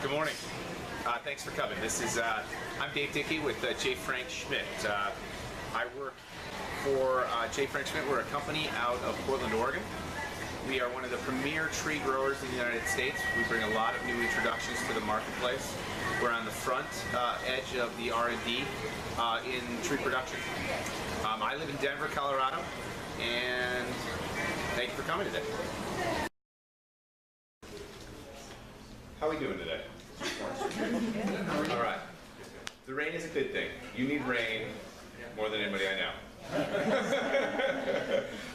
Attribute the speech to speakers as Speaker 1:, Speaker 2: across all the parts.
Speaker 1: Good morning. Thanks for coming. I'm Dave Dickey with J. Frank Schmidt. I work for J. Frank Schmidt. We're a company out of Portland, Oregon. We are one of the premier tree growers in the United States. We bring a lot of new introductions to the marketplace. We're on the front edge of the R&D in tree production. I live in Denver, Colorado, and thank you for coming today. How are we doing today? All right. The rain is a good thing. You need rain more than anybody I know.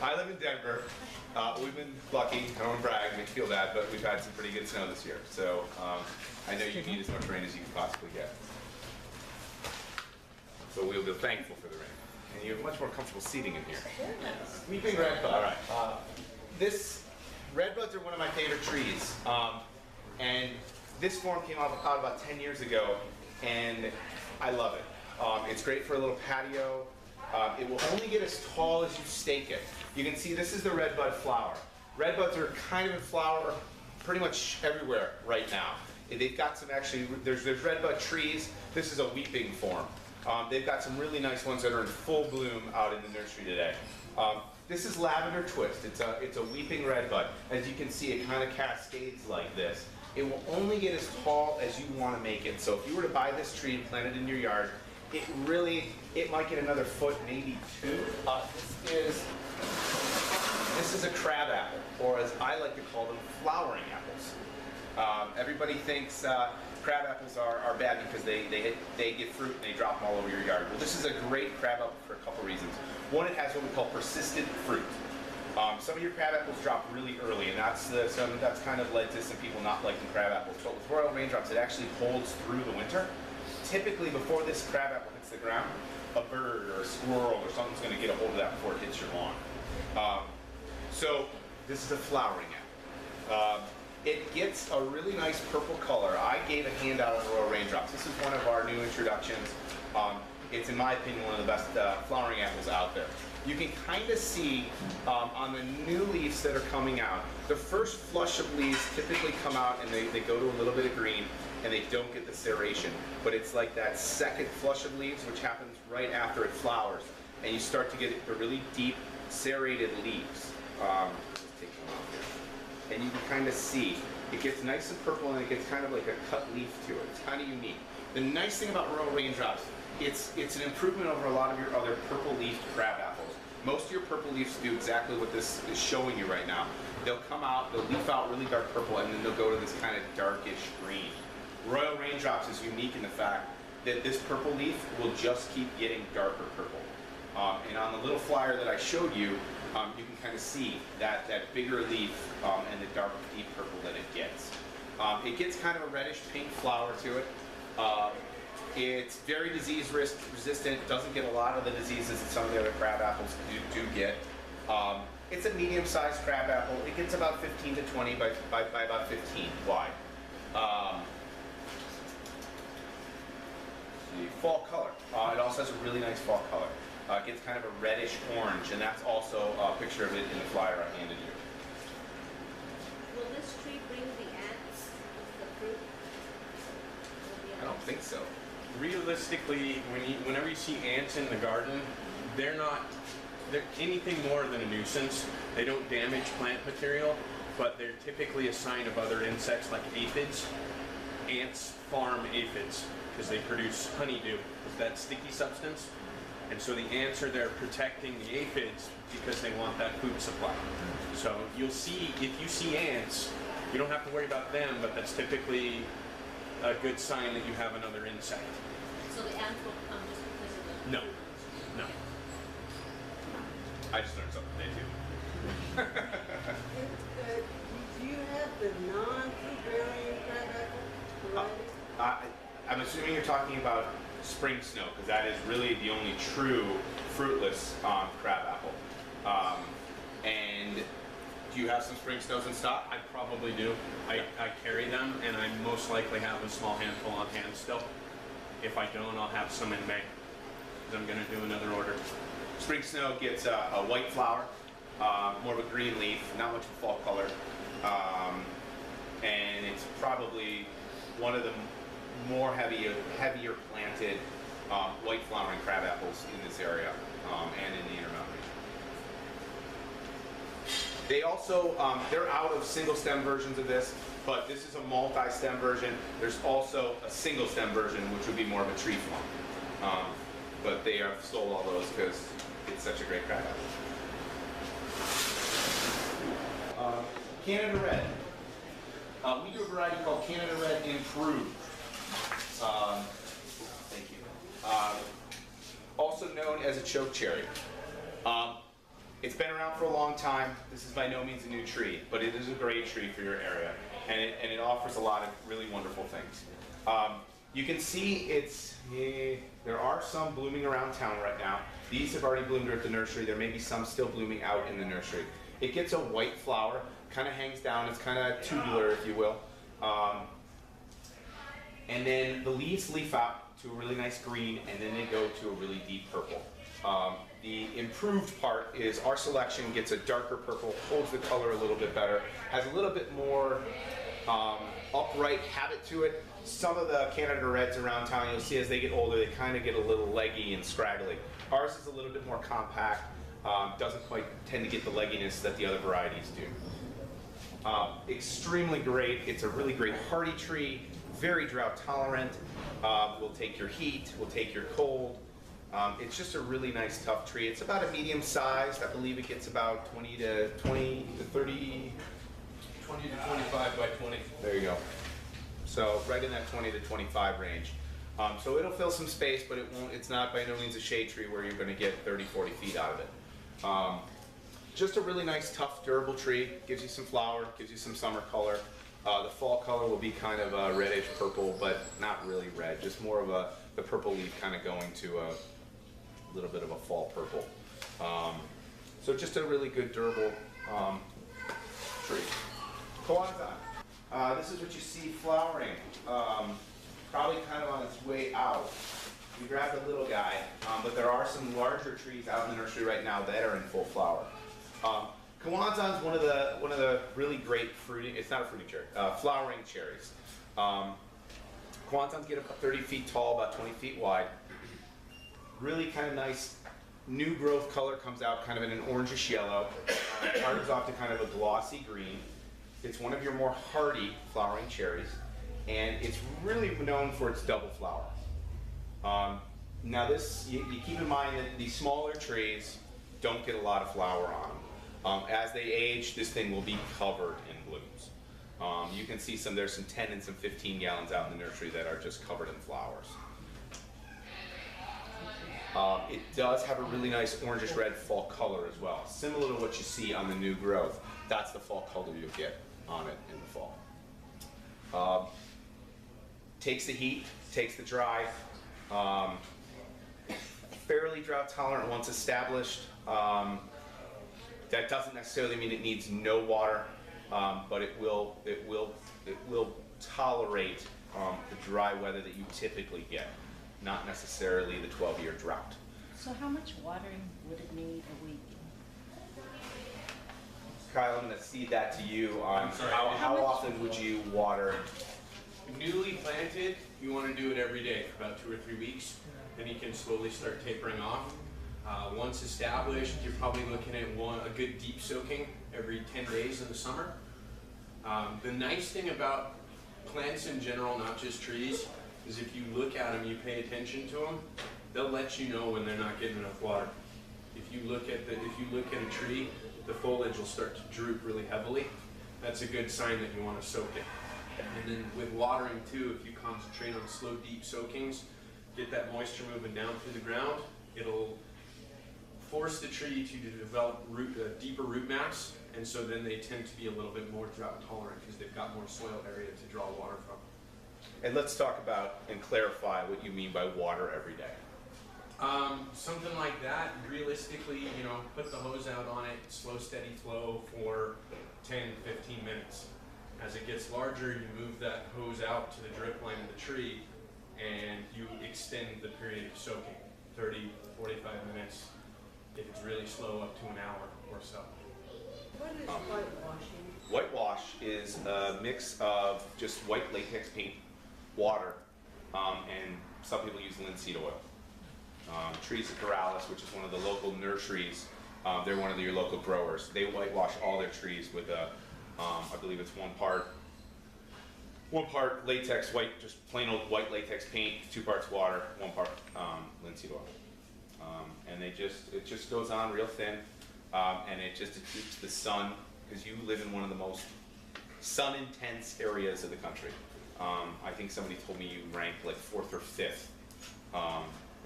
Speaker 1: I live in Denver. We've been lucky. I don't want to brag, make you feel bad, but we've had some pretty good snow this year. So I know you need as much rain as you can possibly get. So we'll be thankful for the rain. And you have much more comfortable seating in here. Weeping redbud. All right. Redbuds are one of my favorite trees. And this form came out about 10 years ago, and I love it. It's great for a little patio. It will only get as tall as you stake it. You can see this is the redbud flower. Redbuds are kind of in flower pretty much everywhere right now. They've got some there's redbud trees. This is a weeping form. They've got some really nice ones that are in full bloom out in the nursery today. This is lavender twist. It's a weeping redbud. As you can see, it kind of cascades like this. It will only get as tall as you want to make it. So if you were to buy this tree and plant it in your yard, it might get another foot, maybe two. This is a crabapple, or as I like to call them, flowering apples. Everybody thinks crabapples are bad because they get fruit and they drop them all over your yard. Well, this is a great crabapple for a couple reasons. One, it has what we call persistent fruit. Some of your crabapples drop really early, and that's kind of led to some people not liking crabapples. But with royal raindrops, it actually holds through the winter. Typically, before this crabapple hits the ground, a bird or a squirrel or something's going to get a hold of that before it hits your lawn. So this is a flowering apple. It gets a really nice purple color. I gave a handout on royal raindrops. This is one of our new introductions. It's, in my opinion, one of the best flowering apples out there. You can kind of see on the new leaves that are coming out, the first flush of leaves typically come out and they go to a little bit of green and they don't get the serration. But it's like that second flush of leaves, which happens right after it flowers, and you start to get the really deep serrated leaves. Let's take one off here. And you can kind of see it gets nice and purple and it gets kind of like a cut leaf to it. It's kind of unique. The nice thing about royal raindrops, it's an improvement over a lot of your other purple leafed crab apples. Most of your purple leaves do exactly what this is showing you right now. They'll come out, they'll leaf out really dark purple, and then they'll go to this kind of darkish green. Royal raindrops is unique in the fact that this purple leaf will just keep getting darker purple. And on the little flyer that I showed you, you can kind of see that bigger leaf and the dark deep purple that it gets. It gets kind of a reddish pink flower to it. It's very disease resistant, doesn't get a lot of the diseases that some of the other crab apples do get. It's a medium-sized crab apple. It gets about 15 to 20 by about 15 wide. Fall color. It also has a really nice fall color. It gets kind of a reddish orange, and that's also a picture of it in the flyer I handed you.
Speaker 2: Will this tree bring the ants with the fruit?
Speaker 1: I don't think so.
Speaker 3: Realistically, whenever you see ants in the garden, they're anything more than a nuisance. They don't damage plant material, but they're typically a sign of other insects like aphids. Ants farm aphids because they produce honeydew, that sticky substance. And so the ants are there protecting the aphids because they want that food supply. So you'll see, if you see ants, you don't have to worry about them, but that's typically a good sign that you have another insect.
Speaker 2: So the ants will come just because of the...
Speaker 3: No.
Speaker 1: I just learned something today too.
Speaker 4: Do you have the non-fruit-bearing crab apple?
Speaker 1: I'm assuming you're talking about spring snow, because that is really the only true fruitless crab apple. And do you have some spring snows in stock?
Speaker 3: I probably do. I carry them, and I most likely have a small handful on hand still. If I don't, I'll have some in May, because I'm going to do another order.
Speaker 1: Spring snow gets a white flower, more of a green leaf, not much of a fall color, and it's probably one of the more heavier planted white flowering crab apples in this area and in the Intermountain region. They also, they're out of single stem versions of this, but this is a multi-stem version. There's also a single stem version, which would be more of a tree form. But they have stole all those because it's such a great crab apple. Canada Red. We do a variety called Canada Red Improved. Thank you. Also known as a chokecherry. It's been around for a long time. This is by no means a new tree, but it is a great tree for your area, and it offers a lot of really wonderful things. You can see there are some blooming around town right now. These have already bloomed at the nursery. There may be some still blooming out in the nursery. It gets a white flower, kind of hangs down. It's kind of tubular, if you will. And then the leaves leaf out to a really nice green, and then they go to a really deep purple. The improved part is our selection gets a darker purple, holds the color a little bit better, has a little bit more upright habit to it. Some of the Canada Reds around town, you'll see as they get older, they kind of get a little leggy and scraggly. Ours is a little bit more compact, doesn't quite tend to get the legginess that the other varieties do. Extremely great. It's a really great hardy tree, very drought tolerant, will take your heat, will take your cold. It's just a really nice, tough tree. It's about a medium sized. I believe it gets about 20 to 30.
Speaker 3: 20 to 25 by 20.
Speaker 1: There you go. So right in that 20 to 25 range. So it'll fill some space, but it's not by no means a shade tree where you're going to get 30, 40 feet out of it. Just a really nice, tough, durable tree. Gives you some flower, gives you some summer color. The fall color will be kind of a reddish purple, but not really red. Just more of the purple leaf kind of going to a little bit of a fall purple. So just a really good, durable tree. Kawanza. This is what you see flowering. Probably kind of on its way out. We grabbed a little guy, but there are some larger trees out in the nursery right now that are in full flower. Kawanza is one of the really great fruiting. It's not a fruiting cherry. Flowering cherries. Kawanzas get about 30 feet tall, about 20 feet wide. Really kind of nice new growth color comes out kind of in an orangish yellow. Starts off to kind of a glossy green. It's one of your more hardy flowering cherries, and it's really known for its double flower. Now this, you keep in mind that the smaller trees don't get a lot of flower on them. As they age, this thing will be covered in blooms. You can see there's some 10 and some 15 gallons out in the nursery that are just covered in flowers. It does have a really nice orangish red fall color as well. Similar to what you see on the new growth. That's the fall color you'll get on it in the fall. Takes the heat, takes the dry. Fairly drought tolerant once established. That doesn't necessarily mean it needs no water, but it will tolerate the dry weather that you typically get. Not necessarily the 12-year drought.
Speaker 5: So how much watering would it need a week?
Speaker 1: Kyle, I'm going to cede that to you.
Speaker 3: I'm sorry.
Speaker 1: How often would you water?
Speaker 3: Newly planted, you want to do it every day for about 2 or 3 weeks. Then you can slowly start tapering off. Once established, you're probably looking at a good deep soaking every 10 days in the summer. The nice thing about plants in general, not just trees, is if you look at them, you pay attention to them, they'll let you know when they're not getting enough water. If you look at a tree, the foliage will start to droop really heavily. That's a good sign that you want to soak it. And then with watering too, if you concentrate on slow, deep soakings, get that moisture moving down through the ground, it'll force the tree to develop deeper root mass, and so then they tend to be a little bit more drought tolerant because they've got more soil area to draw water from.
Speaker 1: And let's talk about and clarify what you mean by water every day.
Speaker 3: Something like that. Realistically, put the hose out on it, slow, steady flow for 10, 15 minutes. As it gets larger, you move that hose out to the drip line of the tree, and you extend the period of soaking, 30, 45 minutes. If it's really slow, up to an hour or so.
Speaker 4: What is whitewashing?
Speaker 1: Whitewash is a mix of just white latex paint water, and some people use linseed oil. Trees of Corrales, which is one of the local nurseries, they're one of your local growers. They whitewash all their trees with a, I believe it's one part latex white, just plain old white latex paint, 2 parts water, 1 part linseed oil. And it just goes on real thin, and it keeps the sun, because you live in one of the most sun intense areas of the country. I think somebody told me you rank like 4th or 5th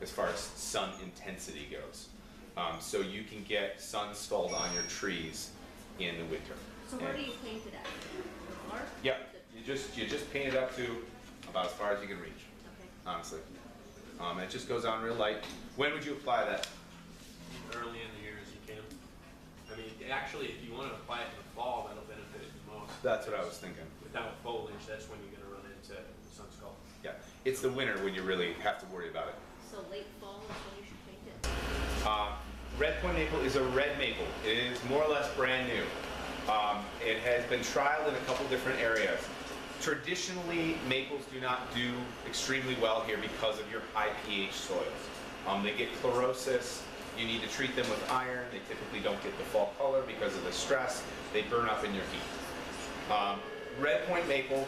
Speaker 1: as far as sun intensity goes. So you can get sun scald on your trees in the winter.
Speaker 2: So where do you paint it at? The floor?
Speaker 1: Yep, you just paint it up to about as far as you can reach,
Speaker 2: Okay.
Speaker 1: honestly. It just goes on real light. When would you apply that?
Speaker 3: Early in the year as you can. I mean, actually, if you want to apply it in the fall, that'll benefit it the most.
Speaker 1: That's what I was thinking.
Speaker 3: Without foliage, that's when you're going to run into sun scald.
Speaker 1: Yeah, it's the winter when you really have to worry about it.
Speaker 2: So late fall is when you should paint it?
Speaker 1: Redpoint Maple is a red maple. It is more or less brand new. It has been trialed in a couple different areas. Traditionally, maples do not do extremely well here because of your high pH soils. They get chlorosis. You need to treat them with iron. They typically don't get the fall color because of the stress. They burn up in your heat. Redpoint Maple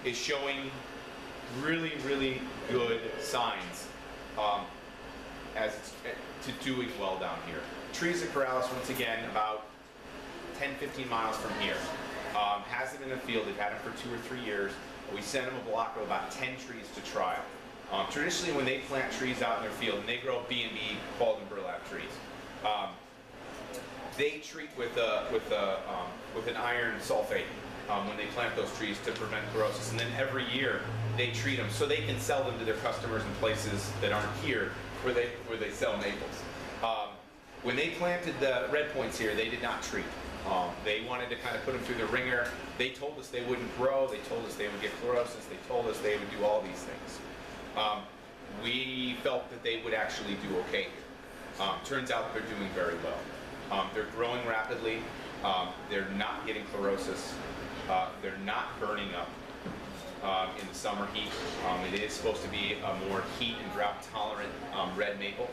Speaker 1: is showing really, really good signs as it's to doing well down here. Trees of Corrales, once again, about 10-15 miles from here. Has them in the field. They've had them for 2 or 3 years. We sent them a block of about 10 trees to trial. Traditionally, when they plant trees out in their field, and they grow B&B Baldwin burlap trees, they treat with an iron sulfate when they plant those trees to prevent chlorosis. And then every year they treat them so they can sell them to their customers in places that aren't here where they sell maples. When they planted the red points here, they did not treat. They wanted to kind of put them through the ringer. They told us they wouldn't grow. They told us they would get chlorosis. They told us they would do all these things. We felt that they would actually do okay here. Turns out they're doing very well. They're growing rapidly. They're not getting chlorosis. They're not burning up in the summer heat. It is supposed to be a more heat and drought tolerant red maple.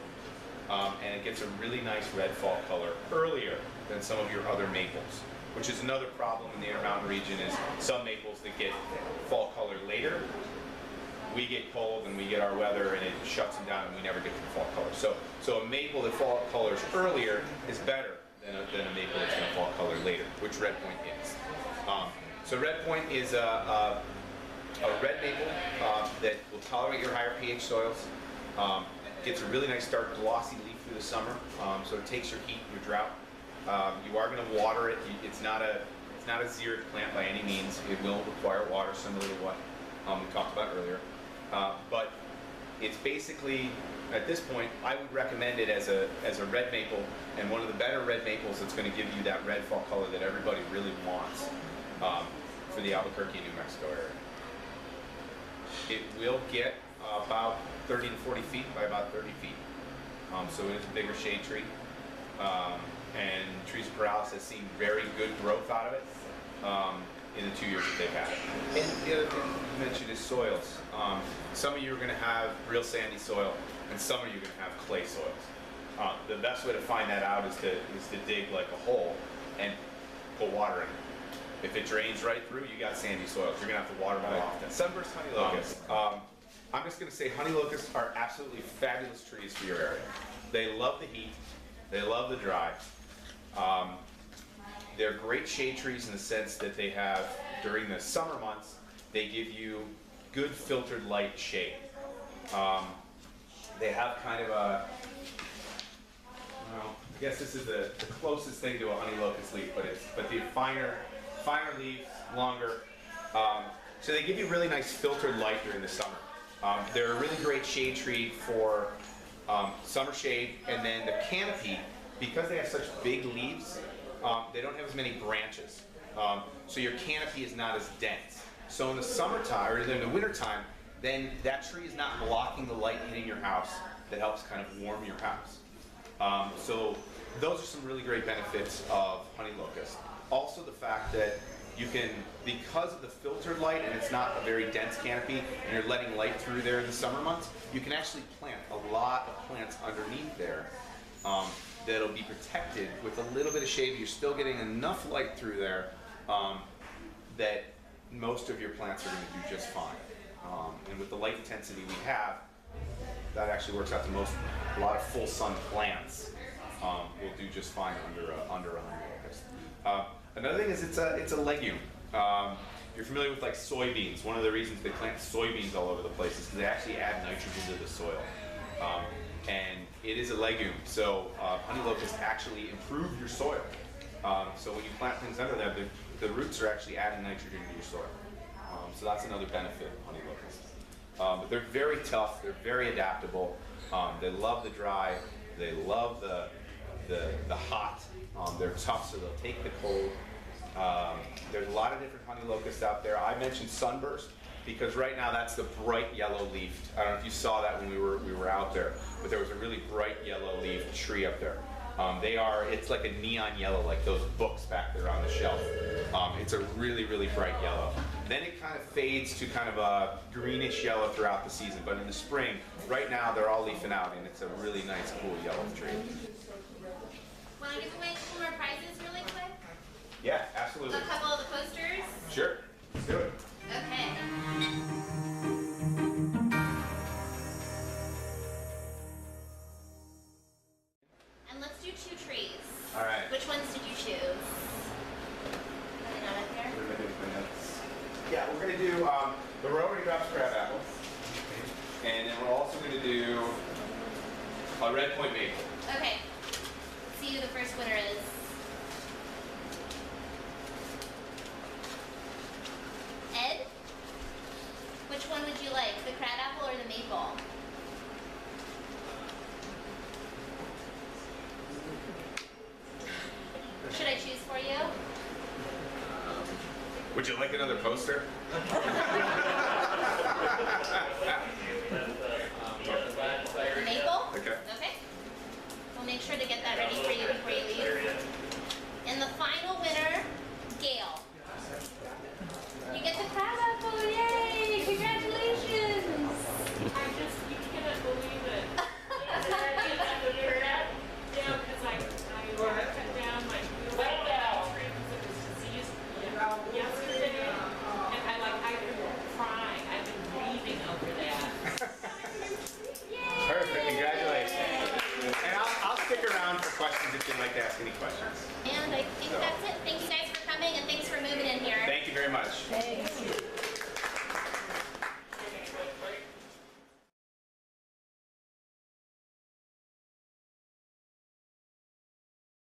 Speaker 1: And it gets a really nice red fall color earlier than some of your other maples, which is another problem in the Intermountain region. Is some maples that get fall color later, we get cold and we get our weather and it shuts them down and we never get to the fall color. So a maple that fall colors earlier is better than a maple that's going to fall color later, which Redpoint is. So Redpoint is a red maple that will tolerate your higher pH soils. Gets a really nice dark glossy leaf through the summer, so it takes your heat and your drought. You are going to water it. It's not a xeric plant by any means. It will require water, similar to what we talked about earlier. But it's basically, at this point, I would recommend it as a red maple, and one of the better red maples that's going to give you that red fall color that everybody really wants for the Albuquerque, New Mexico area. It will get about 30 to 40 feet by about 30 feet. So it is a bigger shade tree. And Trees of Corrales has seen very good growth out of it in the 2 years that they've had it. And the other thing you mentioned is soils. Some of you are going to have real sandy soil, and some of you are going to have clay soils. The best way to find that out is to dig like a hole and put water in it. If it drains right through, you got sandy soils. You're going to have to water more often. Sunburst honey locust. I'm just going to say honey locusts are absolutely fabulous trees for your area. They love the heat. They love the dry. They're great shade trees in the sense that they have, during the summer months, they give you good filtered light shade. They have kind of a, well, I guess this is the closest thing to a honey locust leaf, but the finer leaves, longer. So they give you really nice filtered light during the summer. They're a really great shade tree for summer shade, and then the canopy, because they have such big leaves, they don't have as many branches. So your canopy is not as dense. So in the summertime, or in the wintertime, then that tree is not blocking the light hitting your house that helps kind of warm your house. So those are some really great benefits of honey locust. Also the fact that you can, because of the filtered light and it's not a very dense canopy and you're letting light through there in the summer months, you can actually plant a lot of plants underneath there that'll be protected with a little bit of shade. You're still getting enough light through there that most of your plants are going to do just fine. And with the light intensity we have, that actually works out to a lot of full sun plants will do just fine under a honey locust. Another thing is it's a legume. You're familiar with like soybeans. One of the reasons they plant soybeans all over the place is because they actually add nitrogen to the soil. And it is a legume, so honey locusts actually improve your soil. So when you plant things under there, the roots are actually adding nitrogen to your soil. So that's another benefit of honey locusts. But they're very tough, they're very adaptable. They love the dry, they love the hot. They're tough, so they'll take the cold. There's a lot of different honey locusts out there. I mentioned sunburst because right now that's the bright yellow leafed. I don't know if you saw that when we were out there, but there was a really bright yellow leafed tree up there. It's like a neon yellow, like those books back there on the shelf. It's a really, really bright yellow. Then it kind of fades to kind of a greenish yellow throughout the season, but in the spring, right now they're all leafing out and it's a really nice, cool yellow tree.
Speaker 6: Want to give away some more prizes really quick?
Speaker 1: Yeah, absolutely.
Speaker 6: A couple of the posters?
Speaker 1: Sure, let's do it.
Speaker 6: Okay. And let's do 2 trees.
Speaker 1: All right.
Speaker 6: Which ones did you choose? Are they not up here?
Speaker 1: Yeah, we're going to do the rotary drops crabapple. And then we're also going to do a Redpoint Maple.
Speaker 6: Okay. Let's see who the first winner is. Ed? Which one would you like, the crabapple or the maple? Should I choose for you?
Speaker 1: Would you like another poster?
Speaker 6: The maple?
Speaker 1: Okay.
Speaker 6: Okay. We'll make sure to get that ready for you before you leave. And the final winner, Gail. You get the crabapple, yay! Congratulations!
Speaker 7: You cannot believe it. Yeah, because I cut down my trees that was diseased yesterday, and I've been crying. I've been grieving over that.
Speaker 1: Perfect, congratulations. And I'll stick around for questions if you'd like to ask any questions.